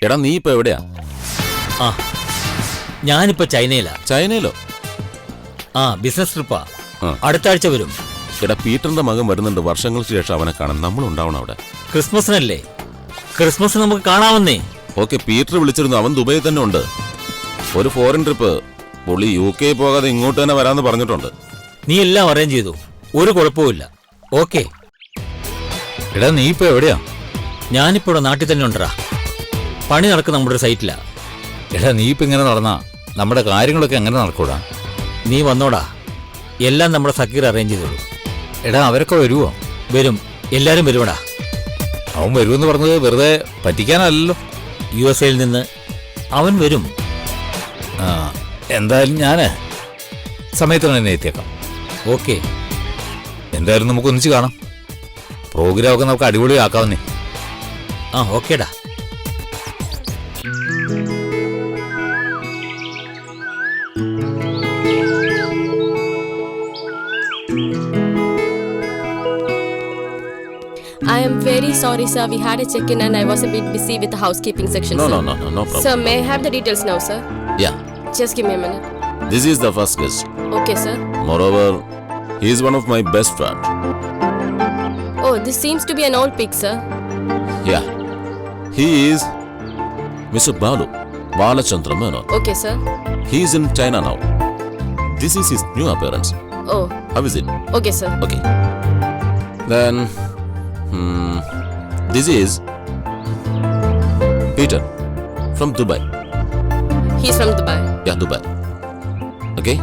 എടാ നീ ഇപ്പൊ എവിടെയാ? ആ ഞാനിപ്പോ ചൈനയിലാ. ചൈനയിലോ? ആ ബിസിനസ് ട്രിപ്പാ. ആ. അടുത്ത ആഴ്ച വരും. എടാ പീറ്ററിന്റെ മകൻ വരുന്നുണ്ട്. വർഷങ്ങൾക്ക് ശേഷം അവനെ കാണാൻ നമ്മൾ ഉണ്ടാവണം അവിടെ. ക്രിസ്മസിനല്ലേ? ക്രിസ്മസ് നമുക്ക് കാണാമെന്നേ. ഓക്കെ, പീറ്റർ വിളിച്ചിരുന്നു. അവൻ ദുബൈയിൽ തന്നെ ഉണ്ട്. ഒരു ഫോറിൻ ട്രിപ്പ്. പുള്ളി UK പോകാതെ ഇങ്ങോട്ട് തന്നെ വരാമെന്ന് പറഞ്ഞിട്ടുണ്ട്. നീ എല്ലാം അറേഞ്ച് ചെയ്തു, ഒരു കുഴപ്പമില്ല. ഓക്കെ. എടാ നീ ഇപ്പൊ എവിടെയാ? ഞാനിപ്പോ ഇവിടെ നാട്ടിൽ തന്നെ ഉണ്ടടാ. പണി നടക്കുന്ന നമ്മുടെ സൈറ്റിലാ. എടാ നീ ഇപ്പൊ ഇങ്ങനെ നടന്നാ നമ്മുടെ കാര്യങ്ങളൊക്കെ എങ്ങനെ നടക്കൂടാ? നീ വന്നോടാ, എല്ലാം നമ്മുടെ സക്കീർ അറേഞ്ച് ചെയ്തോളൂ. എടാ അവരൊക്കെ വരുവോ? വരും, എല്ലാരും വരുവടാ. അവൻ വരുമെന്ന് പറഞ്ഞത് വെറുതെ പറ്റിക്കാനല്ലോ. USA നിന്ന് അവൻ വരും. ആ എന്തായാലും ഞാന് സമയത്തിന് തന്നെ എത്തിയേക്കാം. ഓക്കെ. എന്തായാലും നമുക്ക് ഒന്നിച്ച് കാണാം. പ്രോഗ്രാമൊക്കെ നമുക്ക് അടിപൊളിയാക്കാവുന്നേ. ആ ഓക്കേടാ. I am very sorry, sir. We had a check-in and I was a bit busy with the housekeeping section, No sir. no problem. Sir, may I have the details now, sir? Yeah, Just give me a minute. this is the first guest. Okay, sir. Moreover, he is one of my best friend. Oh, this seems to be an old pic, sir. Yeah, he is Mr. Balachandra Menon. Okay, sir. He is in China now. This is his new appearance. Oh, How is it? okay, sir. Okay. Then, this is Peter from Dubai. He's from Dubai. Yeah, Dubai. Okay.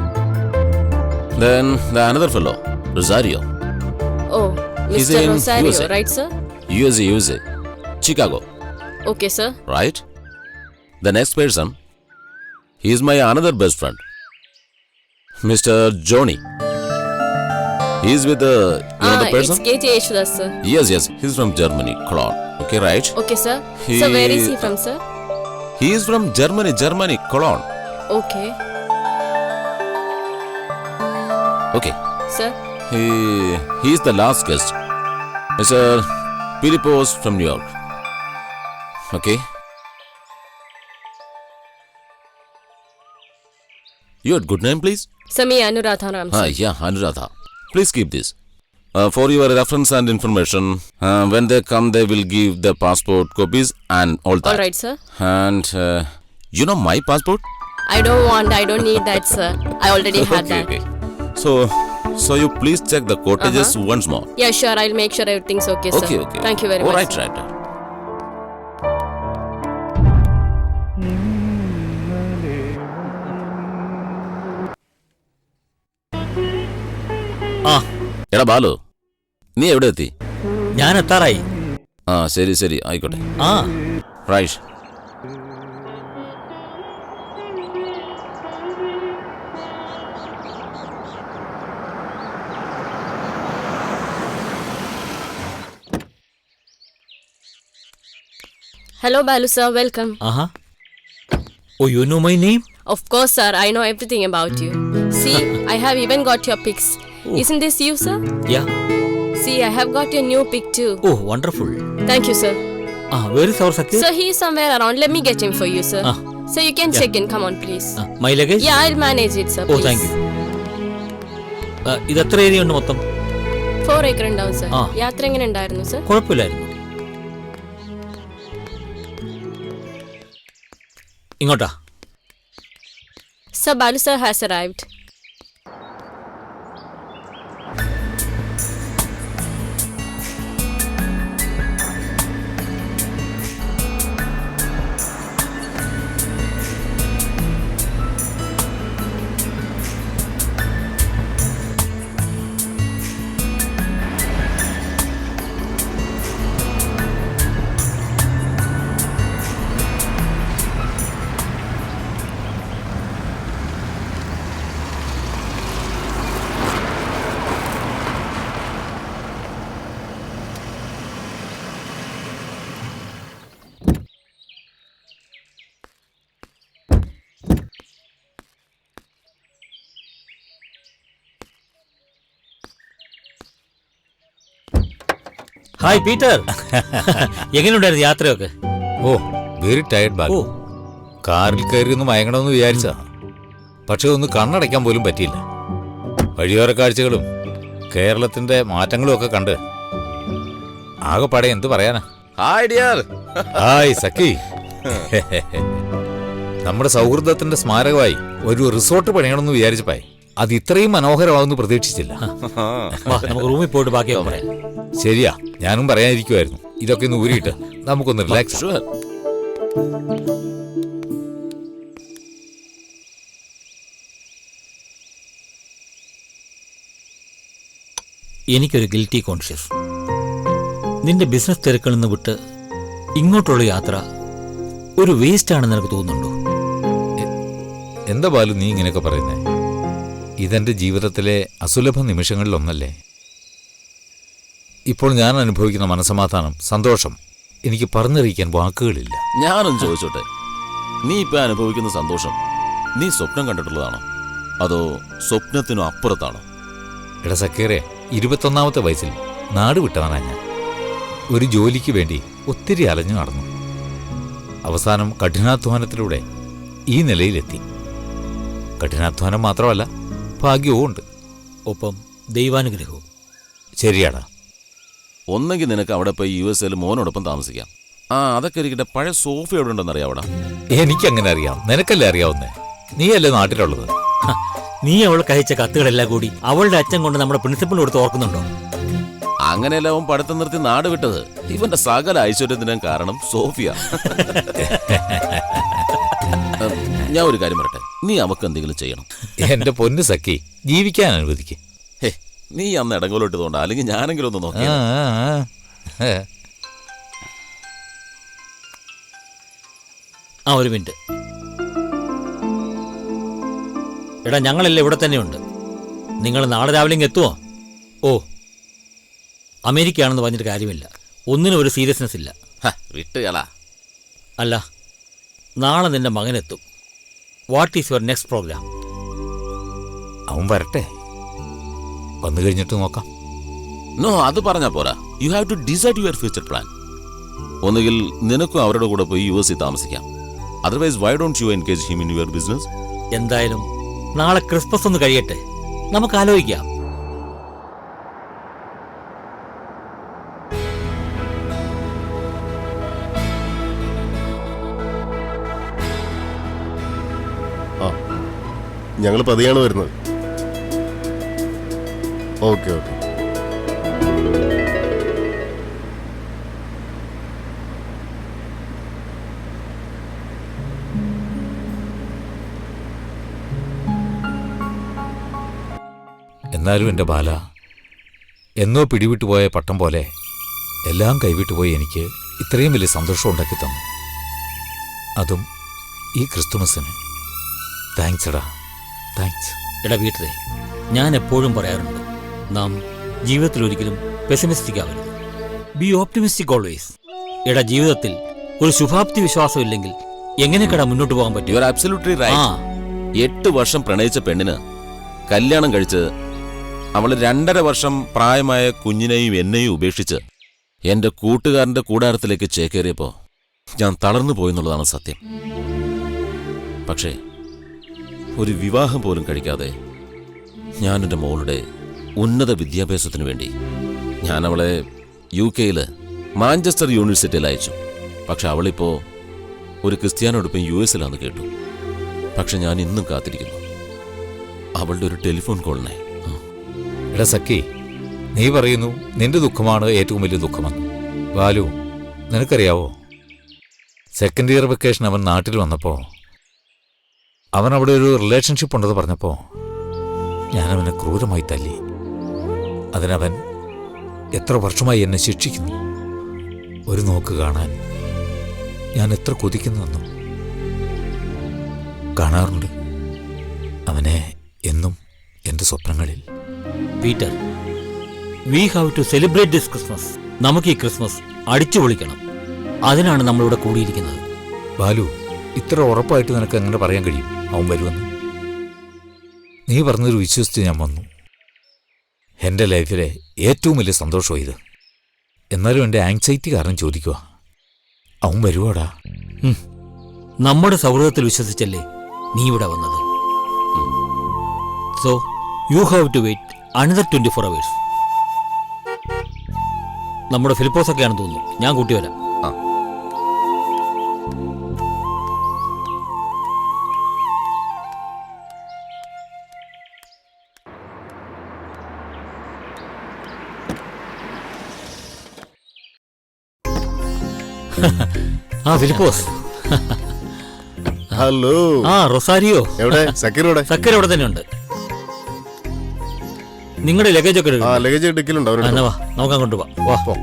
Then the another fellow, Rosario, Oh, He's Mr. in Rosario, USA. right, sir? USA, Chicago, Okay, sir. right? The next person, he is my another best friend, Mr. Johnny. He is with the the It's person. KJ Yeshudas, sir. Yes, he's from Germany, Cologne. Okay, right? Okay, sir. He- So where is he from, sir? He is from Germany, Cologne. Okay, Okay. sir. He is the last guest, Mr. Pilipos from New York. Okay. Your good name, please? Sami Anuradhanam, sir. Yeah, Anuradha. Please keep this. For your reference and information, when they come, they will give their passport copies and all that. All right, sir. And you know my passport? I don't need that, sir. I already had that. Okay. So you please check the cottages once more. Yeah, sure. I'll make sure everything's okay, sir. Okay. Thank you very All much. right, sir. right. ആ എടാ ബാലു, നീ എവിടെ എത്തി? ഞാൻ എത്താറായി. ആ ശരി ആയിക്കോട്ടെ. ആ right. Hello, Balu, sir. Welcome. ആഹാ. Oh you know my name? Of course, sir. I know everything about you. See, I have even got your pics. Isn't this you, sir? യാ. See, I have got your new pic too. Oh wonderful. Thank you, sir. ആ where is our Zakir? Sir, he is somewhere around. Let me get him for you, sir. Ah. So you can check in. Come on, please. My luggage? Yeah, I'll manage it, sir. Oh Please. Thank you. ഇത് എത്ര area ഉണ്ട് മൊത്തം? 4 acre ഉണ്ടാവും, sir. Ah. യാത്ര എങ്ങനെ ഉണ്ടായിരുന്നു, sir? കുഴപ്പമില്ലായിരുന്നു. ഇങ്ങോട്ടാ. Sir, Balu sir has arrived. Hi Peter. എങ്ങനെയുണ്ടായിരുന്നു യാത്രയൊക്കെ? ഓ വെരി ടയർഡ് ബാലു. കാറിൽ കയറി ഒന്ന് മയങ്ങണമെന്ന് വിചാരിച്ചാ, പക്ഷെ ഒന്ന് കണ്ണടയ്ക്കാൻ പോലും പറ്റിയില്ല. വഴിയോര കാഴ്ചകളും കേരളത്തിന്റെ മാറ്റങ്ങളും ഒക്കെ കണ്ട് ആകെപ്പാടെ എന്ത് പറയാനാ. Hi dear. ഹായ് സഖി. നമ്മുടെ സൗഹൃദത്തിന്റെ സ്മാരകമായി ഒരു റിസോർട്ട് പണിയണമെന്ന് വിചാരിച്ചപ്പായി, അത് ഇത്രയും മനോഹരമാകുന്നു പ്രതീക്ഷിച്ചില്ല. വാ, നമുക്ക് റൂമിൽ പോയിട്ട് ബാക്കിയൊക്കെ പറയാം. ശരിയാ, ഞാനും പറയാനിരിക്കുമായിരുന്നു. ഇതൊക്കെ ഒന്ന് ഊരിയിട്ട് നമുക്കൊന്ന് റിലാക്സ്. ഷുവർ. എനിക്കൊരു ഗിൽറ്റി കോൺഷ്യസ്. നിന്റെ ബിസിനസ് തിരക്കിൽ നിന്ന് വിട്ട് ഇങ്ങോട്ടുള്ള യാത്ര ഒരു വേസ്റ്റ് ആണെന്ന് എനിക്ക് തോന്നുന്നുണ്ടോ? എന്താ ബാലു നീ ഇങ്ങനെയൊക്കെ പറയുന്നേ? ഇതെന്റെ ജീവിതത്തിലെ അസുലഭ നിമിഷങ്ങളിലൊന്നല്ലേ. ഇപ്പോൾ ഞാൻ അനുഭവിക്കുന്ന മനസ്സമാധാനം, സന്തോഷം എനിക്ക് പറഞ്ഞറിയിക്കാൻ വാക്കുകളില്ല. ഞാനൊന്ന് ചോദിച്ചോട്ടെ, നീ ഇപ്പൊ അനുഭവിക്കുന്ന സന്തോഷം നീ സ്വപ്നം കണ്ടിട്ടുള്ളതാണോ അതോ സ്വപ്നത്തിനും അപ്പുറത്താണോ? എടാ സക്കീറെ, 21ാമത്തെ വയസ്സിൽ നാട് വിട്ടവനാ ഞാൻ. ഒരു ജോലിക്ക് വേണ്ടി ഒത്തിരി അലഞ്ഞു നടന്നു. അവസാനം കഠിനാധ്വാനത്തിലൂടെ ഈ നിലയിലെത്തി. കഠിനാധ്വാനം മാത്രമല്ല, ഭാഗ്യവും ഉണ്ട്, ഒപ്പം ദൈവാനുഗ്രഹവും. ശരിയാടാ. ഒന്നെങ്കിൽ നിനക്ക് അവിടെ പോയി USA മോനോടൊപ്പം താമസിക്കാം. അതൊക്കെ ഇരിക്കട്ടെ, പഴയ സോഫ എവിടെ ഉണ്ടെന്ന് അറിയാവടാ? എനിക്കങ്ങനെ അറിയാം, നിനക്കല്ലേ അറിയാവുന്നേ. നീയല്ലേ നാട്ടിലുള്ളത്. നീ അവൾക്ക് അയച്ച കത്തുകളെല്ലാം കൂടി അവളുടെ അച്ഛൻ കൊണ്ട് നമ്മുടെ പ്രിൻസിപ്പൽ കൊടുത്ത് ഓർക്കുന്നുണ്ടോ? അങ്ങനെയല്ല അവൻ പഠിത്തം നിർത്തി നാട് വിട്ടത്. ഇവന്റെ സകല ഐശ്വര്യത്തിനും കാരണം സോഫിയ. ഞാൻ ഒരു കാര്യം പറയട്ടെ, നീ അവക്ക് എന്തെങ്കിലും ചെയ്യണം. എന്റെ പൊന്നു സഖി, ജീവിക്കാൻ അനുവദിക്ക്. നീ അന്ന് ഇടങ്കോലോട്ടതുകൊണ്ടാ, അല്ലെങ്കിൽ ഞാനെങ്കിലും ഒന്ന് നോക്കി. ഒരു മിനിറ്റ്. എടാ, ഞങ്ങളെല്ലാം ഇവിടെ തന്നെയുണ്ട്. നിങ്ങൾ നാളെ രാവിലെ ഇങ്ങ് എത്തുമോ? ഓ, അമേരിക്കയാണെന്ന് പറഞ്ഞിട്ട് കാര്യമില്ല. ഒന്നിനും ഒരു സീരിയസ്നെസ് ഇല്ല. വിട്ടുകളാ. അല്ല, നാളെ നിന്റെ മകനെത്തും. What is your next programme? അവൻ വരട്ടെ, വന്നു കഴിഞ്ഞിട്ട് നോക്കാം. നോ, അത് പറഞ്ഞാ പോരാ. You have to decide your future plan. ഒന്നുകിൽ നിനക്കും അവരുടെ കൂടെ പോയി USA താമസിക്കാം. Otherwise why don't you engage him in your business? എന്തായാലും നാളെ ക്രിസ്മസ് ഒന്ന് കഴിയട്ടെ, നമുക്ക് ആലോചിക്കാം. ഞങ്ങൾ പതിയാണ് വരുന്നത്. Okay okay. എന്നാലും എൻ്റെ ബാല, എന്നോ പിടിവിട്ടുപോയ പട്ടം പോലെ എല്ലാം കൈവിട്ടുപോയി എനിക്ക് ഇത്രയും വലിയ സന്തോഷം ഉണ്ടാക്കി തന്നു. അതും ഈ ക്രിസ്തുമസിന്. താങ്ക്സ് എടാ, താങ്ക്സ്. എടാ വീട്ടിലെ, ഞാൻ എപ്പോഴും പറയാറുണ്ട്, നാം ജീവിതത്തിൽ ഒരിക്കലും പെസിമിസ്റ്റിക് ആവരുത്. B optimistic always. എടാ, ജീവിതത്തിൽ ഒരു ശുഭാപ്തി വിശ്വാസം ഇല്ലെങ്കിൽ എങ്ങനെയൊക്കെടാ മുന്നോട്ട് പോകാൻ പറ്റും? You are absolutely right. 8 വർഷം പ്രണയിച്ച പെണ്ണിന് കല്യാണം കഴിച്ച് അവള് 2.5 വർഷം പ്രായമായ കുഞ്ഞിനെയും എന്നെയും ഉപേക്ഷിച്ച് എന്റെ കൂട്ടുകാരന്റെ കൂടാരത്തിലേക്ക് ചേക്കേറിയപ്പോ ഞാൻ തളർന്നു പോയെന്നുള്ളതാണ് സത്യം. പക്ഷേ ഒരു വിവാഹം പോലും കഴിക്കാതെ ഞാൻ എൻ്റെ മോളുടെ ഉന്നത വിദ്യാഭ്യാസത്തിനു വേണ്ടി ഞാൻ അവളെ UK മാഞ്ചസ്റ്റർ യൂണിവേഴ്സിറ്റിയിൽ അയച്ചു. പക്ഷെ അവളിപ്പോ ഒരു ക്രിസ്ത്യാനോടൊപ്പം US കേട്ടു. പക്ഷെ ഞാൻ ഇന്നും കാത്തിരിക്കുന്നു അവളുടെ ഒരു ടെലിഫോൺ കോളിനെ. എടാ സഖി, നീ പറയുന്നു നിന്റെ ദുഃഖമാണ് ഏറ്റവും വലിയ ദുഃഖമെന്ന്. ബാലു, നിനക്കറിയാവോ, സെക്കൻഡ് ഇയർ വെക്കേഷൻ അവൻ നാട്ടിൽ വന്നപ്പോൾ അവൻ അവിടെ ഒരു റിലേഷൻഷിപ്പ് ഉണ്ടെന്ന് പറഞ്ഞപ്പോൾ ഞാനവനെ ക്രൂരമായി തല്ലി. അതിനവൻ എത്ര വർഷമായി എന്നെ ശിക്ഷിക്കുന്നു. ഒരു നോക്ക് കാണാൻ ഞാൻ എത്ര കൊതിക്കുന്നുവെന്നും. കാണാറുണ്ട് അവനെ എന്നും എൻ്റെ സ്വപ്നങ്ങളിൽ. Peter, we have to celebrate this Christmas. നമുക്ക് ഈ ക്രിസ്മസ് അടിച്ചു പൊളിക്കണം. അതിനാണ് നമ്മളിവിടെ കൂടിയിരിക്കുന്നത്. ബാലു, ഇത്ര ഉറപ്പായിട്ട് നിനക്ക് എങ്ങനെ പറയാൻ കഴിയും അവൻ വരുമെന്ന്? നീ പറഞ്ഞൊരു വിശ്വസിച്ച് ഞാൻ വന്നു. എൻ്റെ ലൈഫിലെ ഏറ്റവും വലിയ സന്തോഷമാണ് ഇത്. എന്നാലും എൻ്റെ ആങ്സൈറ്റി കാരണം ചോദിക്കുക, അവൻ വരുവാടാ? നമ്മുടെ സൗഹൃദത്തിൽ വിശ്വസിച്ചല്ലേ നീ ഇവിടെ വന്നത്. So you have to wait another 24 hours. നമ്മുടെ ഫിലിപ്പോസൊക്കെയാണെന്ന് തോന്നുന്നു. ഞാൻ കൂട്ടി വരാം. ആ ഫിലിപ്പോസ്. ഹലോ. ആ റൊസാരിയോ. എവിടെ? സക്കീറോടെ? സക്കര ഇവിടെ തന്നെ ഉണ്ട്. നിങ്ങളുടെ ലഗേജ് ഒക്കെ ആ ലഗേജ് ഡിക്കിലുണ്ടോ? എന്നാ വാ, നമുക്ക് അങ്ങോട്ട് വാ. വാ.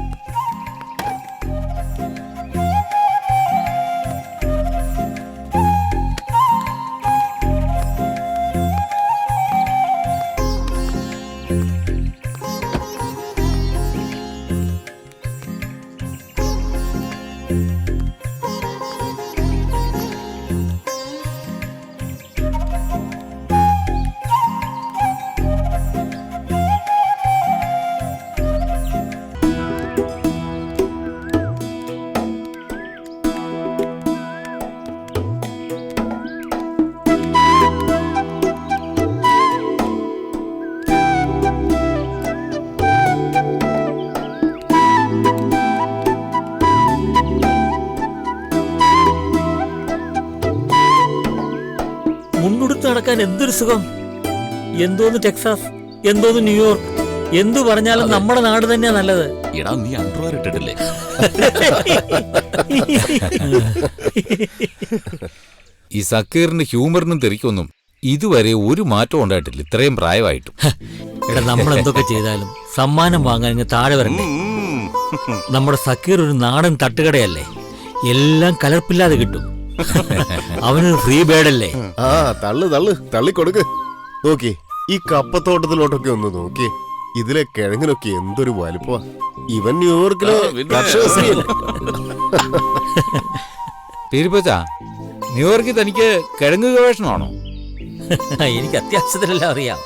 മുണ്ടുടുത്ത് നടക്കാൻ എന്തൊരു സുഖം. എന്തോന്ന് ടെക്സാസ്, എന്തോന്ന് ന്യൂയോർക്ക്, എന്തു പറഞ്ഞാലും നമ്മുടെ നാട് തന്നെയാ നല്ലത്. എടാ നീ അണ്ടർവെയർ ഇട്ടിട്ടില്ലേ? ഈ സക്കീറിന് ഹ്യൂമറിനും തെറിക്കൊന്നും ഇതുവരെ ഒരു മാറ്റം ഉണ്ടായിട്ടില്ല ഇത്രയും പ്രായമായിട്ടും. എടാ നമ്മൾ എന്തൊക്കെ ചെയ്താലും സമ്മാനം വാങ്ങാൻ ഇങ്ങ് താഴെ വരണ്ടേ. നമ്മുടെ സക്കീർ ഒരു നാടൻ തട്ടുകടയല്ലേ, എല്ലാം കലർപ്പില്ലാതെ കിട്ടും. അവനൊരു ഫ്രീ ബേഡല്ലേ. ആ തള്ളു തള്ളു തള്ളി കൊടുക്ക്. നോക്കി ഈ കപ്പത്തോട്ടത്തിലോട്ടൊക്കെ ഒന്ന് നോക്കി. ഇതിലെ കിഴങ്ങിനൊക്കെ എന്തൊരു വലുപ്പ. ഇവൻ ന്യൂയോർക്കിലെ തിരുപ്പച്ച, ന്യൂയോർക്കിൽ തനിക്ക് കിഴങ്ങ് ഗവേഷണമാണോ? എനിക്ക് അത്യാവശ്യത്തിലെല്ലാം അറിയാം.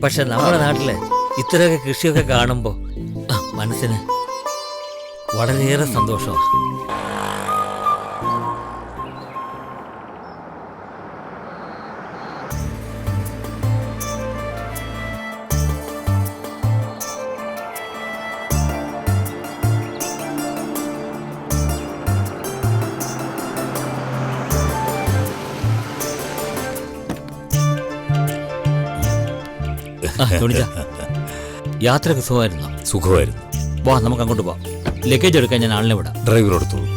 പക്ഷെ നമ്മുടെ നാട്ടില് ഇത്രയൊക്കെ കൃഷിയൊക്കെ കാണുമ്പോ മനസ്സിന് വളരെയേറെ സന്തോഷമാണ്. യാത്രയൊക്കെ സുഖമായിരുന്നു? സുഖമായിരുന്നു. വാ നമുക്ക് അങ്ങോട്ട് പോവാം. ലഗേജ് എടുക്കാൻ ഞാൻ ആളിനെ വിടാം. ഡ്രൈവർ എടുത്തോളൂ.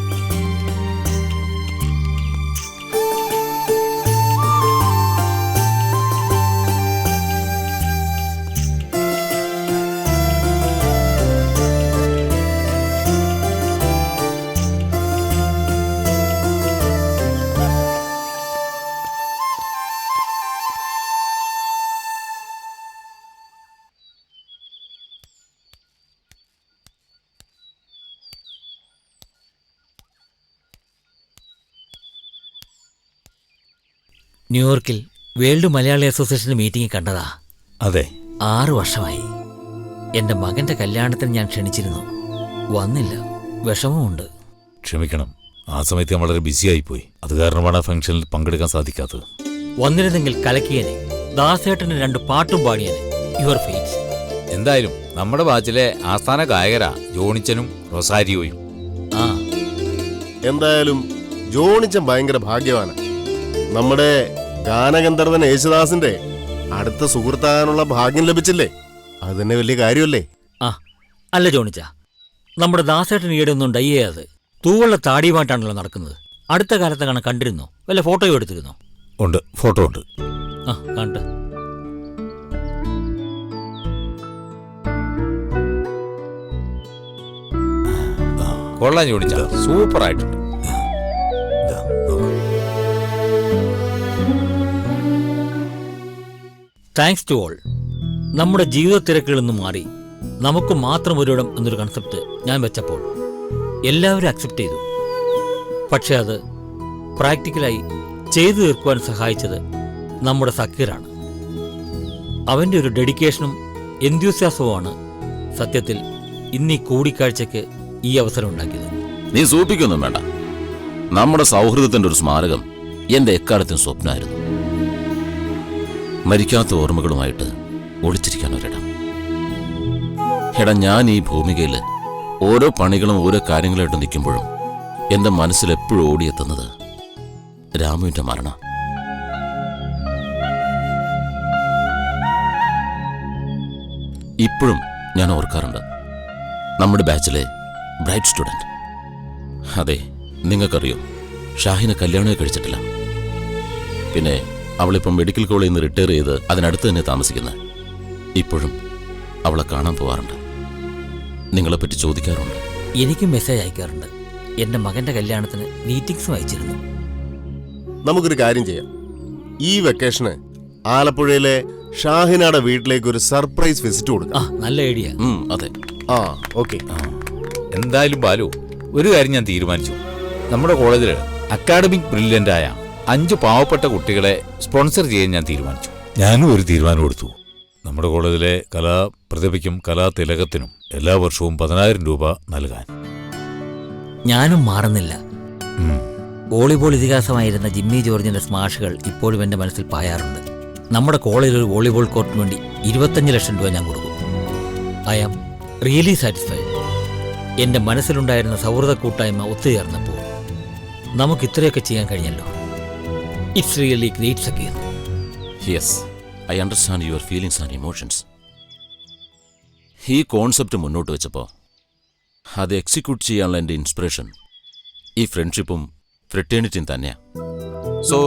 ന്യൂയോർക്കിൽ വേൾഡ് മലയാളി അസോസിയേഷൻ മീറ്റിംഗ് കണ്ടതാ. അതെ, 6 വർഷമായി. എൻ്റെ മകൻ്റെ കല്യാണത്തിന് ഞാൻ ക്ഷണിച്ചിരുന്നു, വന്നില്ല. വിഷമമുണ്ട്. ക്ഷമിക്കണം, ആ സമയത്ത് ഞാൻ വളരെ ബിസിയായിപ്പോയി. അത് കാരണമാണ് ആ ഫംഗ്ഷനിൽ പങ്കെടുക്കാൻ സാധിക്കാത്തത്. വന്നിരുന്നെങ്കിൽ കലക്കിയനെ. ദാസേട്ടന് 2 പാട്ടും പാടിയനെ. Your fate. എന്തായാലും നമ്മുടെ ബാച്ചിലെ ആസ്ഥാന ഗായകരാ ജോണിച്ചനും റൊസാരിയോയും. ആ എന്തായാലും ജോണിച്ചൻ ഭയങ്കര ഭാഗ്യവാന. നമ്മുടെ ഗാനഗന്ധർവൻ യേശുദാസിന്റെ അടുത്ത സുഹൃത്താകാനുള്ള ഭാഗ്യം ലഭിച്ചില്ലേ? അത് തന്നെ വലിയ കാര്യമല്ലേ? ആ അല്ല ജോണിച്ച, നമ്മുടെ ദാസേട്ടൻ ഈടെ ഒന്നും ഡൈ ചെയ്യാതെ തൂവള്ള താടിയുമായിട്ടാണല്ലോ നടക്കുന്നത്. അടുത്ത കാലത്ത് കാണാൻ കണ്ടിരുന്നോ? വല്ല ഫോട്ടോയും എടുത്തിരുന്നോ? ഉണ്ട്, ഫോട്ടോ ഉണ്ട്. ആ കണ്ട്. കൊള്ളാൻ ജോണിച്ച, സൂപ്പർ ആയിട്ടുണ്ട്. Thanks to all. നമ്മുടെ ജീവിത തിരക്കുകളിൽ നിന്ന് മാറി നമുക്ക് മാത്രം ഒരിടം എന്നൊരു കൺസെപ്റ്റ് ഞാൻ വെച്ചപ്പോൾ എല്ലാവരും അക്സെപ്റ്റ് ചെയ്തു. പക്ഷെ അത് പ്രാക്ടിക്കലായി ചെയ്തു തീർക്കുവാൻ സഹായിച്ചത് നമ്മുടെ സക്കീറാണ്. അവൻ്റെ ഒരു ഡെഡിക്കേഷനും എൻത്യൂസിയാസവുമാണ് സത്യത്തിൽ ഇന്നീ കൂടിക്കാഴ്ചയ്ക്ക് ഈ അവസരം ഉണ്ടാക്കിയത്. നീ സൂപ്പിക്കൊന്നും വേണ്ട. നമ്മുടെ സൗഹൃദത്തിന്റെ ഒരു സ്മാരകം എന്റെ എക്കാലത്തും സ്വപ്നമായിരുന്നു. മരിക്കാത്ത ഓർമ്മകളുമായിട്ട് ഒളിച്ചിരിക്കാൻ ഒരിടം. എടാ, ഞാൻ ഈ ഭൂമികയില് ഓരോ പണികളും ഓരോ കാര്യങ്ങളായിട്ട് നിൽക്കുമ്പോഴും എന്റെ മനസ്സിൽ എപ്പോഴും ഓടിയെത്തുന്നത് രാമുവിന്റെ മരണം. ഇപ്പോഴും ഞാൻ ഓർക്കാറുണ്ട് നമ്മുടെ ബാച്ചിലെ ബ്രൈറ്റ് സ്റ്റുഡന്റ്. അതെ, നിങ്ങൾക്കറിയോ, ഷാഹിനെ കല്യാണമേ കഴിച്ചിട്ടില്ല. പിന്നെ അവളിപ്പം മെഡിക്കൽ കോളേജിൽ നിന്ന് റിട്ടയർ ചെയ്ത് അതിനടുത്ത് തന്നെ താമസിക്കുന്നത്. ഇപ്പോഴും അവളെ കാണാൻ പോവാറുണ്ട്, നിങ്ങളെപ്പറ്റി ചോദിക്കാറുണ്ട്. എനിക്കും മെസ്സേജ് അയക്കാറുണ്ട്. എൻ്റെ മകൻ്റെ കല്യാണത്തിന് മീറ്റിംഗ്സും അയച്ചിരുന്നു. നമുക്കൊരു കാര്യം ചെയ്യാം. ഈ വെക്കേഷന് ആലപ്പുഴയിലെ ഷാഹിനയുടെ വീട്ടിലേക്ക് ഒരു സർപ്രൈസ് വിസിറ്റ് കൊടുക്കാം. നല്ല ഐഡിയ. അതെ. ആ, ഓക്കെ. എന്തായാലും ബാലു, ഒരു കാര്യം ഞാൻ തീരുമാനിച്ചു. നമ്മുടെ കോളേജിൽ അക്കാഡമിക് ബ്രില്യൻ്റായ 5 പാവപ്പെട്ട കുട്ടികളെ സ്പോൺസർ ചെയ്യാൻ ഞാൻ തീരുമാനിച്ചു. ഞാനും ഒരു തീരുമാനം എടുത്തു. നമ്മുടെ കോളേജിലെ കലാപ്രതിഭയ്ക്കും കലാതിലകത്തിനും എല്ലാ വർഷവും 10,000 രൂപ നൽകാൻ. ഞാനും മാറുന്നില്ല. വോളിബോൾ ഇതിഹാസമായിരുന്ന ജിമ്മി ജോർജിന്റെ സ്മാഷുകൾ ഇപ്പോഴും എൻ്റെ മനസ്സിൽ പായാറുണ്ട്. നമ്മുടെ കോളേജിൽ ഒരു വോളിബോൾ കോർട്ടിന് വേണ്ടി 25 ലക്ഷം രൂപ ഞാൻ കൊടുക്കും. I am really satisfied. എൻ്റെ മനസ്സിലുണ്ടായിരുന്ന സൗഹൃദ കൂട്ടായ്മ ഒത്തുചേർന്നപ്പോൾ നമുക്ക് ഇത്രയൊക്കെ ചെയ്യാൻ കഴിഞ്ഞല്ലോ. It's really great Zakir. Yes, I understand your feelings and emotions. ഈ കോൺസെപ്റ്റ് മുന്നോട്ട് വെച്ചപ്പോൾ അത് എക്സിക്യൂട്ട് ചെയ്യാനുള്ള എൻ്റെ ഇൻസ്പിറേഷൻ ഈ ഫ്രണ്ട്ഷിപ്പും ഫ്രറ്റേണിറ്റിയും തന്നെയാണ്. So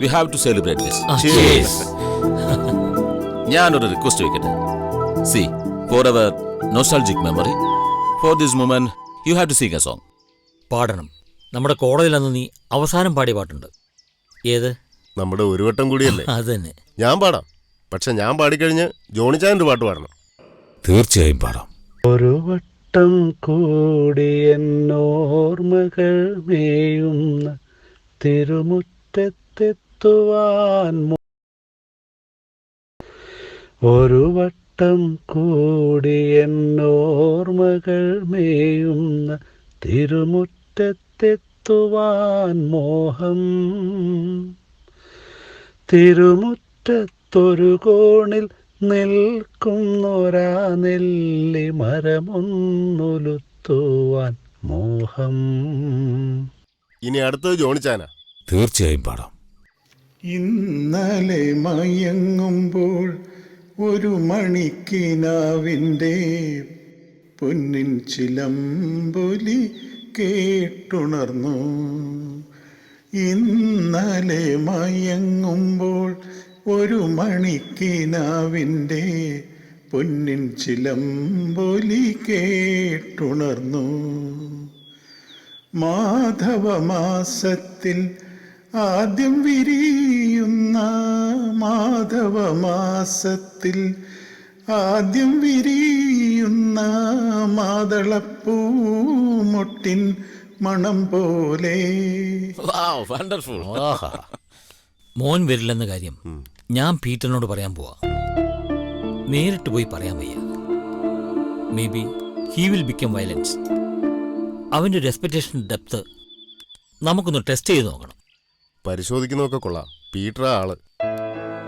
we have to celebrate this. ഞാനൊരു റിക്വസ്റ്റ് വയ്ക്കട്ടെ. See, for our nostalgic memory, for this moment you have to sing a song. പാടണം. നമ്മുടെ കോളേജിൽ അന്ന് നീ അവസാനം പാടിയ പാട്ടുണ്ട്. ഏത്? നമ്മുടെ ഒരു വട്ടം കൂടിയല്ലേ. അത് തന്നെ. ഞാൻ പാടാം. പക്ഷെ ഞാൻ പാടിക്കഴിഞ്ഞ് ജോണിച്ചാൻ്റെ പാട്ട് പാടണം. തീർച്ചയായും പാടാം. ഒരു വട്ടം കൂടി എന്നോർമകൾ മേയുന്ന തിരുമുറ്റത്തെത്തുവാൻ, ഒരു വട്ടം കൂടി എന്നോർമകൾ മേയുന്ന തിരുമുറ്റത്തെത്തുവാൻ മോഹം. തിരുമുറ്റത്തൊരു കോണിൽ നിൽക്കുന്നൊരാ നെല്ലി മരമൊന്നുലുത്തുവാൻ മോഹം. ഇനി അടുത്തത് ജോണിച്ചാനാ. തീർച്ചയായും പാടാം. ഇന്നലെ മയങ്ങുമ്പോൾ ഒരു മണിക്കിനാവിൻ്റെ പൊന്നിൻ ചിലമ്പൊലി കേട്ടുണർന്നു. ഇന്നലെ മയങ്ങുമ്പോൾ ഒരു മണിക്കിനാവിൻ്റെ പൊന്നിൻ ചിലമ്പൊലി കേട്ടുണർന്നു. മാധവമാസത്തിൽ ആദ്യം വിരിയുന്ന, മാധവമാസത്തിൽ ആദ്യം വിരിയുന്ന മാതളപ്പൂമൊട്ടിൻ മണം പോലെ. മോൻ വരില്ലെന്ന കാര്യം ഞാൻ പീറ്ററിനോട് പറയാൻ പോവാ. നേരിട്ട് പോയി പറയാൻ വയ്യ. May be he will become violence. അവൻ്റെ ഒരു എക്സ്പെക്ടേഷൻ ഡെപ്ത് നമുക്കൊന്ന് ടെസ്റ്റ് ചെയ്ത് നോക്കണം. പരിശോധിക്കുന്നതൊക്കെ കൊള്ളാം. പീറ്ററാ ആള്.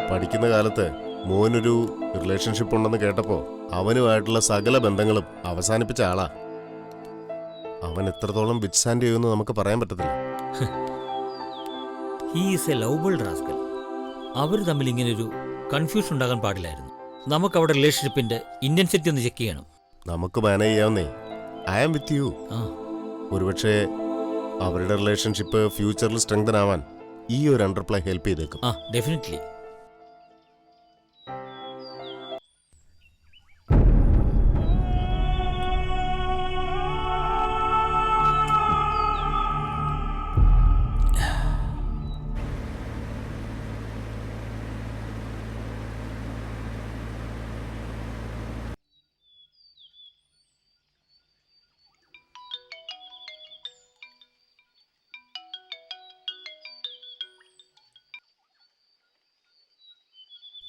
പഠിക്കുന്ന കാലത്ത് മോനൊരു റിലേഷൻഷിപ്പ് ഉണ്ടെന്ന് കേട്ടപ്പോൾ അവനുമായിട്ടുള്ള സകല ബന്ധങ്ങളും അവസാനിപ്പിച്ച ആളാ. അവൻ എത്രത്തോളം വിറ്റ്സാൻഡ് ചെയ്യുമെന്ന് നമുക്ക് പറയാൻ പറ്റത്തില്ല. He is a lovable rascal. അവർ തമ്മിൽ ഇങ്ങനൊരു കൺഫ്യൂഷൻ ഉണ്ടാകാൻ പാടില്ലായിരുന്നു. നമുക്ക് അവിടെ റിലേഷൻഷിപ്പിന്റെ ഇന്റൻസിറ്റി ഒന്ന് ചെക്ക് ചെയ്യണം. നമുക്ക് മാനേജ് ചെയ്യാവുന്നേ. I am with you. ഒരുപക്ഷെ അവരുടെ റിലേഷൻഷിപ്പ് ഫ്യൂച്ചറിൽ സ്ട്രെങ്തൻ ആവാൻ ഈ ഒരു അണ്ടർപ്ലൈ ഹെൽപ്പ് ചെയ്തേക്കും. ഡെഫിനറ്റ്ലി.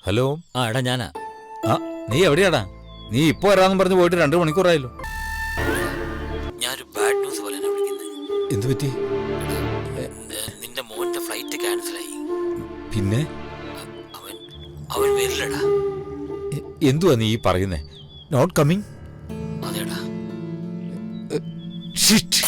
ഹലോ. എടാ ഞാനാ. നീ എവിടെയാടാ? നീ ഇപ്പൊ വരാമെന്ന് പറഞ്ഞ് പോയിട്ട് 2 മണിക്കൂറായല്ലോ. ഞാനൊരു ബാഡ് ന്യൂസ് പോലെ വിളിക്കുന്നത്. എന്തു പറ്റി? പിന്നെ അവൻ അവൻ വരില്ലടാ. എന്തുവാ നീ പറയുന്നേ? Not coming? അതേടാ. Shit.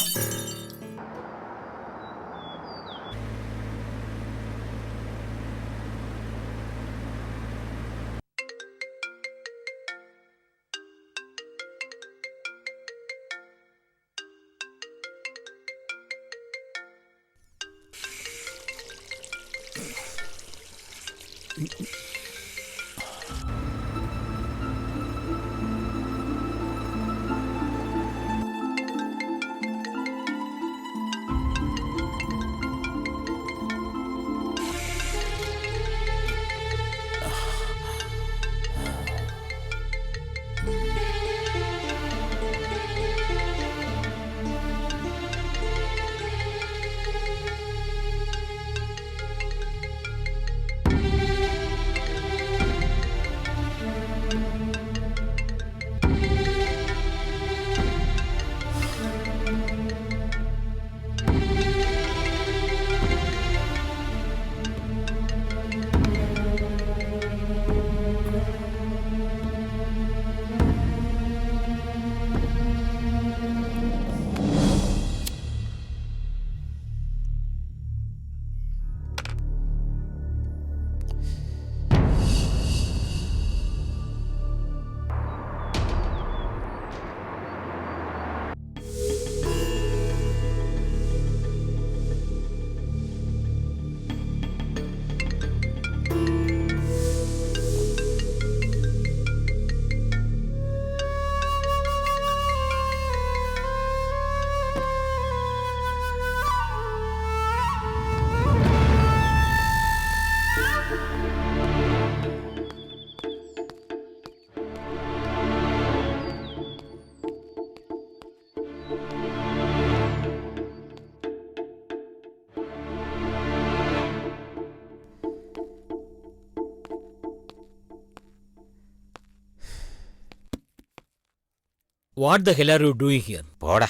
What the hell are you doing here? പോടാ.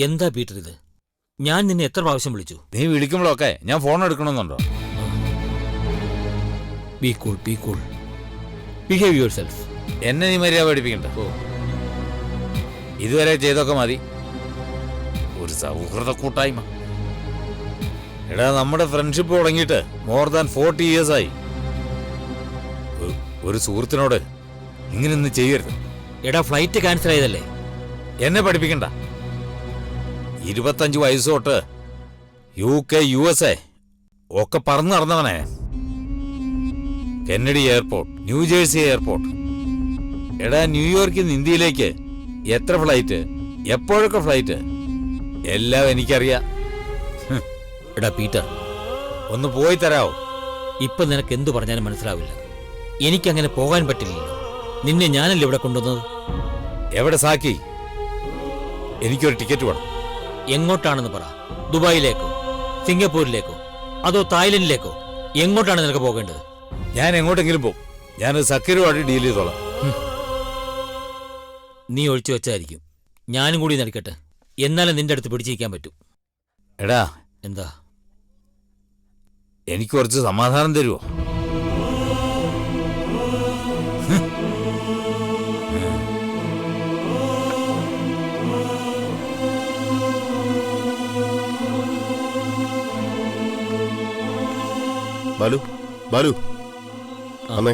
എന്താ പീറ്റർ ഇത്? ഞാൻ നിന്നെ എത്ര പ്രാവശ്യം വിളിച്ചു? നീ വിളിക്കുമ്പോഴൊക്കെ ഞാൻ ഫോൺ എടുക്കണമെന്നുണ്ടോ? Be cool, be cool. Behave yourself. എന്നെ നീ മര്യാദ പഠിപ്പിക്കണ്ട. ഇതുവരെ ചെയ്തൊക്കെ മതി. ഒരു സൗഹൃദ കൂട്ടായ്മ. എടാ, നമ്മുടെ ഫ്രണ്ട്ഷിപ്പ് തുടങ്ങിയിട്ട് മോർ ദാൻ 40 years ആയി. ഒരു സുഹൃത്തിനോട് ഇങ്ങനെയൊന്നും ചെയ്യരുത്. എടാ, ഫ്ലൈറ്റ് ക്യാൻസൽ ചെയ്തല്ലേ? എന്നെ പഠിപ്പിക്കണ്ട. 25 വയസ്സ് തൊട്ട് UK, USA ഒക്കെ പറന്ന് നടന്നവനെ. Kennedy airport, New Jersey airport. എടാ, ന്യൂയോർക്കിൽ നിന്ന് ഇന്ത്യയിലേക്ക് എത്ര ഫ്ലൈറ്റ്, എപ്പോഴൊക്കെ ഫ്ലൈറ്റ്, എല്ലാം എനിക്കറിയാം. എടാ പീറ്റർ, ഒന്ന് പോയി തരാവോ? ഇപ്പൊ നിനക്ക് എന്തു പറഞ്ഞാലും മനസ്സിലാവില്ല. എനിക്കങ്ങനെ പോകാൻ പറ്റില്ലല്ലോ. നിന്നെ ഞാനല്ലേ ഇവിടെ കൊണ്ടുവന്നത്. എവിടെ സാക്കി? എനിക്കൊരു ടിക്കറ്റ് വേണം. എങ്ങോട്ടാണെന്ന് പറ. ദുബായിലേക്കോ, സിംഗപ്പൂരിലേക്കോ, അതോ തായ്ലൻഡിലേക്കോ? എങ്ങോട്ടാണ് നിനക്ക് പോകേണ്ടത്? ഞാൻ എങ്ങോട്ടെങ്കിലും പോകും. ഞാൻ സക്കീറുമായിട്ട് ഡീൽ ചെയ്തോളാം. നീ ഒഴിച്ചു വെച്ചായിരിക്കും. ഞാനും കൂടി നടിക്കട്ടെ. എന്നാലും നിന്റെ അടുത്ത് പിടിച്ചിരിക്കാൻ പറ്റൂ. എടാ, എന്താ? എനിക്ക് കുറച്ച് സമാധാനം തരുമോ? ബാലു, ബാലു, അന്നേ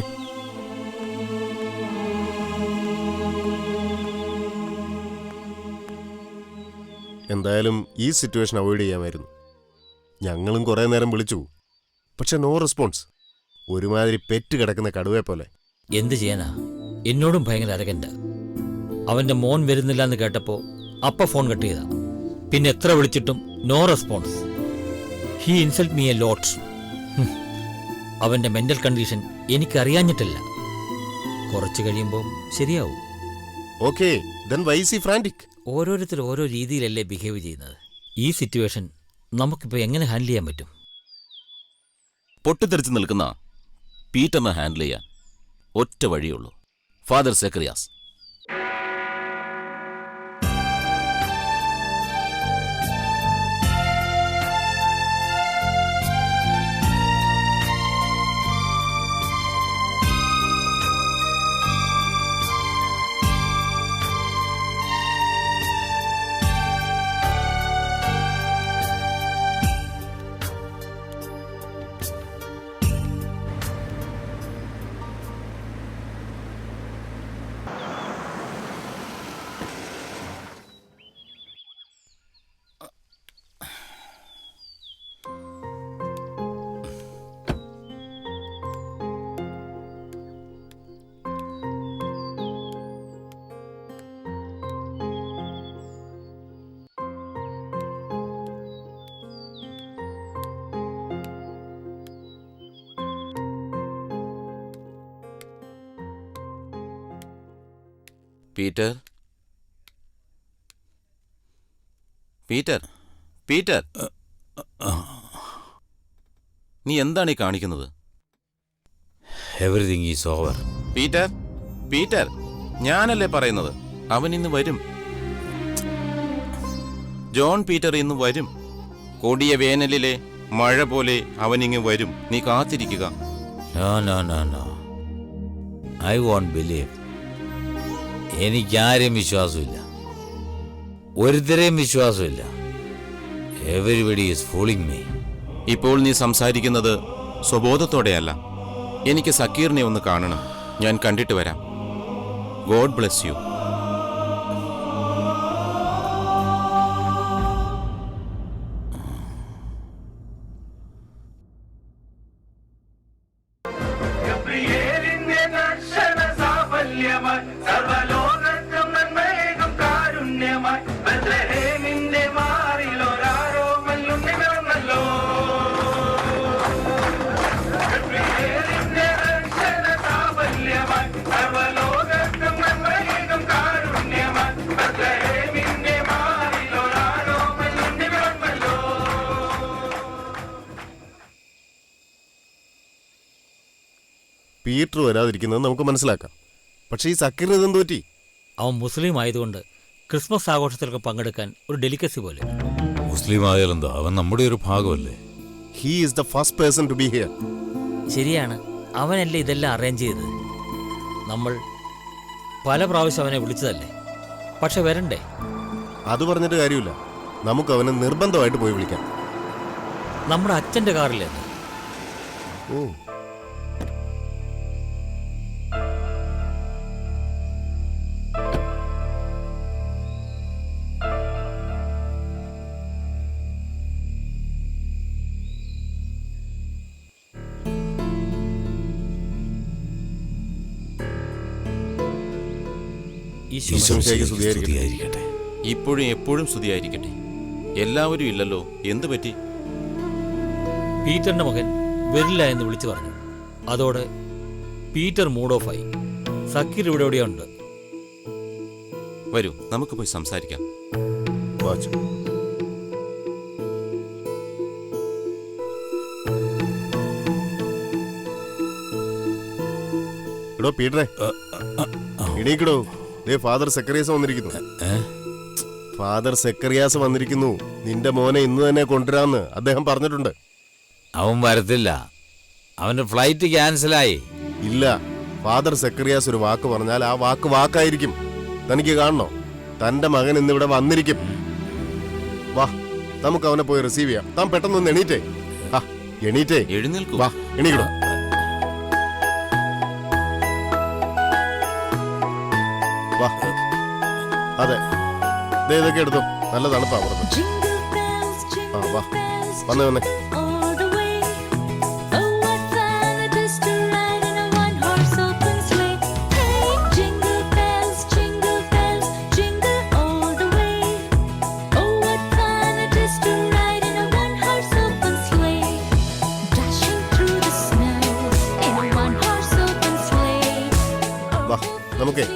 എന്തായാലും ഈ സിറ്റുവേഷൻ അവോയ്ഡ് ചെയ്യാമായിരുന്നു. ഞങ്ങളും കുറേ നേരം വിളിച്ചു, പക്ഷെ നോ റെസ്പോൺസ്. ഒരുമാതിരി പെറ്റ് കിടക്കുന്ന കടുവയെ പോലെ. എന്ത് ചെയ്യാനാ? എന്നോടും ഭയങ്കര അരകണ്ട. അവന്റെ മോൻ വരുന്നില്ല എന്ന് കേട്ടപ്പോ അപ്പ ഫോൺ കട്ട് ചെയ്താ. പിന്നെ എത്ര വിളിച്ചിട്ടും no response. He insult me a lot. അവന്റെ മെന്റൽ കണ്ടീഷൻ എനിക്കറിയാഞ്ഞിട്ടില്ല. കുറച്ച് കഴിയുമ്പോൾ ശരിയാവും. Okay, then why is he frantic? ഓരോരുത്തർ ഓരോ രീതിയിലല്ലേ ബിഹേവ് ചെയ്യുന്നത്. ഈ സിറ്റുവേഷൻ നമുക്കിപ്പോൾ എങ്ങനെ ഹാൻഡിൽ ചെയ്യാൻ പറ്റും? പൊട്ടിത്തെറിച്ച് നിൽക്കുന്ന പീറ്ററിനെ ഹാൻഡിൽ ചെയ്യാൻ ഒറ്റ വഴിയുള്ളൂ. ഫാദർ സെക്രിയാസ്. പീറ്റർ, പീറ്റർ, പീറ്റർ, നീ എന്താണ് ഈ കാണിക്കുന്നത്? Everything is over. Peter, Peter, ഞാനല്ലേ പറയുന്നത്, അവൻ ഇന്ന് വരും. ജോൺ പീറ്റർ ഇന്ന് വരും. കൊടിയ വേനലിലെ മഴ പോലെ അവനിങ്ങ് വരും. നീ കാത്തിരിക്കുക. No no no no, I won't believe. എനിക്കാരെയും വിശ്വാസമില്ല, ഒരുത്തരെയും വിശ്വാസമില്ല. Everybody is fooling me. ഇപ്പോൾ നീ സംസാരിക്കുന്നത് സ്വബോധത്തോടെയല്ല. എനിക്ക് സക്കീറിനെ ഒന്ന് കാണണം. ഞാൻ കണ്ടിട്ട് വരാം. God bless you. പീറ്റർ വരാതിരിക്കുന്നത് നമുക്ക് മനസ്സിലാക്കാം. പക്ഷേ ഈ സക്കീറിന് ഇതെന്ത് പറ്റി? അവൻ മുസ്ലിം ആയതുകൊണ്ട് ക്രിസ്മസ് ആഘോഷത്തിലൊക്കെ പങ്കെടുക്കാൻ ഒരു ഡെലിക്കസി പോലെ. മുസ്ലിം ആയാലെന്താ, അവൻ നമ്മുടെ ഒരു ഭാഗമല്ലേ. He is the first person to be here. ശരിയാണ്, അവനല്ലേ ഇതെല്ലാം അറേഞ്ച് ചെയ്തത്. നമ്മൾ പല പ്രാവശ്യം അവനെ വിളിച്ചതല്ലേ, പക്ഷെ വരണ്ടേ? അത് പറഞ്ഞിട്ട് കാര്യമില്ല. നമുക്ക് അവനെ നിർബന്ധമായിട്ട് പോയി വിളിക്കാം. നമ്മുടെ അച്ഛൻ്റെ കാറില്ലേ? ഓ, ഈശോയ്ക്ക് സ്തുതിയായിരിക്കട്ടെ. ഇപ്പോഴും എപ്പോഴും സ്തുതിയായിരിക്കട്ടെ. എല്ലാവരും ഇല്ലല്ലോ, എന്തു പറ്റി? പീറ്ററിന്റെ മകൻ വരില്ല എന്ന് വിളിച്ചു പറഞ്ഞു. അതോടെ പീറ്റർ മൂഡ് ഓഫായി. സക്കീർ ഇവിടെ എവിടെയുണ്ട്. വരൂ, നമുക്ക് പോയി സംസാരിക്കാം. വാച്ചു. എടോ പീറ്ററെ, എണീക്കടോ. ഫാദർ സെക്കറിയാസ് വന്നിരിക്കുന്നു. ഫാദർ സെക്കറിയാസ് വന്നിരിക്കുന്നു. നിന്റെ മോനെ ഇന്ന് തന്നെ കൊണ്ടുവരാന്ന് അദ്ദേഹം പറഞ്ഞിട്ടുണ്ട്. അവൻ വരത്തില്ല, അവന്റെ ഫ്ലൈറ്റ് ക്യാൻസലായി. ഇല്ല, ഫാദർ സെക്കറിയാസ് ഒരു വാക്ക് പറഞ്ഞാൽ ആ വാക്ക് വാക്കായിരിക്കും. തനിക്ക് കാണണോ? തന്റെ മകൻ ഇന്നിവിടെ വന്നിരിക്കും. വാ, നമുക്ക് അവനെ പോയി റിസീവ് ചെയ്യാം. താൻ പെട്ടെന്നൊന്ന് എണീറ്റേ. എണീറ്റേ, എഴുന്നേൽക്കൂ. വാ, എണീക്കടോ. വാ, അതെ, ഇതൊക്കെ എടുത്തോ. നല്ല തണുപ്പാ പുറത്ത്. വാ, വന്നേ വന്നേ. വാ, നമുക്കേ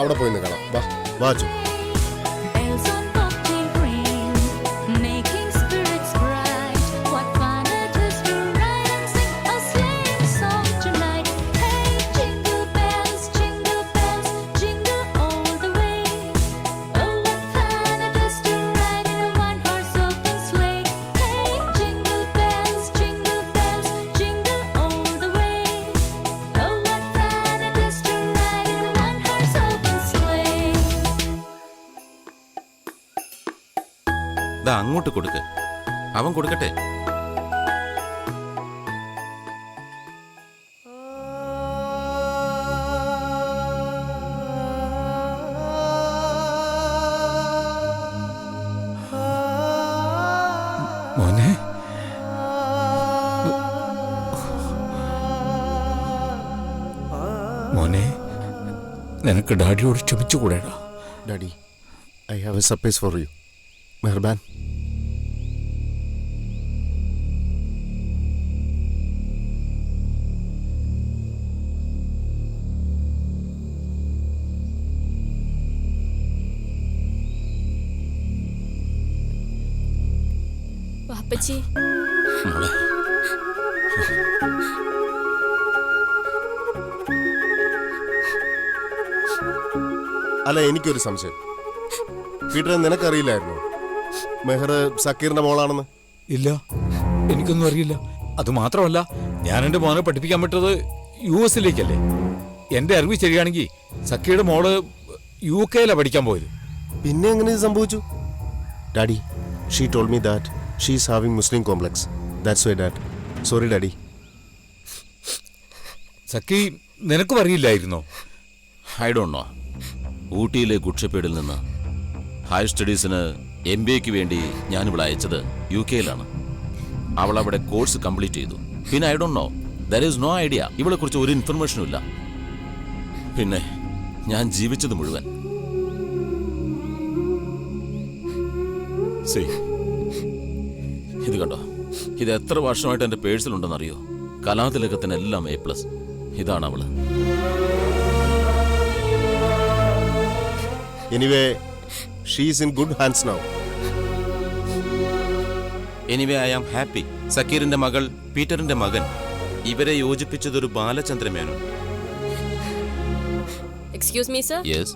അവിടെ പോയി കാണാം. വാ, വാച്ചു. അങ്ങോട്ട് കൊടുക്ക്. അവൻ കൊടുക്കട്ടെ. മോനെ, മോനെ, നിനക്ക് ഡാഡിയോട് ക്ഷമിച്ചുകൂടേടാ. Daddy, I have a surprise for you. Meharban. ഉപ്പച്ചി. മോളെ, അല്ല, എനിക്കൊരു സംശയം. പീറ്റർ, നിനക്കറിയില്ലായിരുന്നു മെഹർ സക്കീറിന്റെ മോളാണെന്ന്? ഇല്ല, എനിക്കൊന്നും അറിയില്ല. അത് മാത്രമല്ല, ഞാൻ എൻ്റെ മോനെ പഠിപ്പിക്കാൻ വിട്ടത് US-ലേക്കല്ലേ. എൻ്റെ അറിവ് ശരിയാണെങ്കിൽ സക്കിയുടെ മോള് UK-ലാണ് പഠിക്കാൻ പോയത്. പിന്നെ എങ്ങനെ ഇത് സംഭവിച്ചു? Daddy, she told me that she is having Muslim complex. That's why dad. Sorry daddy. Zakki, നിനക്കും അറിയില്ലായിരുന്നോ? I don't know. ഊട്ടിയിലെ ഗുഡ്ഷപ്പേഡിൽ നിന്ന് ഹയർ സ്റ്റഡീസിന് MBA-ക്ക് വേണ്ടി ഞാനിവിടെ അയച്ചത് UK-യിലാണ്. അവൾ അവിടെ കോഴ്സ് കംപ്ലീറ്റ് ചെയ്തു. പിന്നെ I don't know, there is no idea. ഇവളെക്കുറിച്ച് ഒരു ഇൻഫർമേഷനും ഇല്ല. പിന്നെ ഞാൻ ജീവിച്ചത് മുഴുവൻ ഇത് കണ്ടോ. ഇത് എത്ര വർഷമായിട്ട് എൻ്റെ പേഴ്സിലുണ്ടെന്നറിയോ? കലാതിലകത്തിനെല്ലാം A+. ഇതാണ് അവള്. Anyway, she is in good hands now. Anyway, I am happy. സക്കീറിന്റെ മകൾ, പീറ്ററിന്റെ മകൻ, ഇവരെ യോജിപ്പിച്ചതൊരു Balachandra Menon. Excuse me, sir. Yes,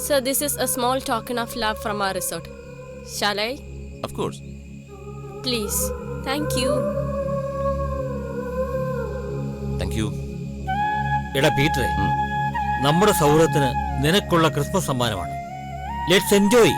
Sir, this is a small token of love from our resort. Shall I? of course. Please. Thank you. Thank you. എടാ പീറ്ററെ, നമ്മുടെ സൗഹൃദത്തിന് നിനക്കുള്ള Christmas സമ്മാനമാണ്. Let's enjoy.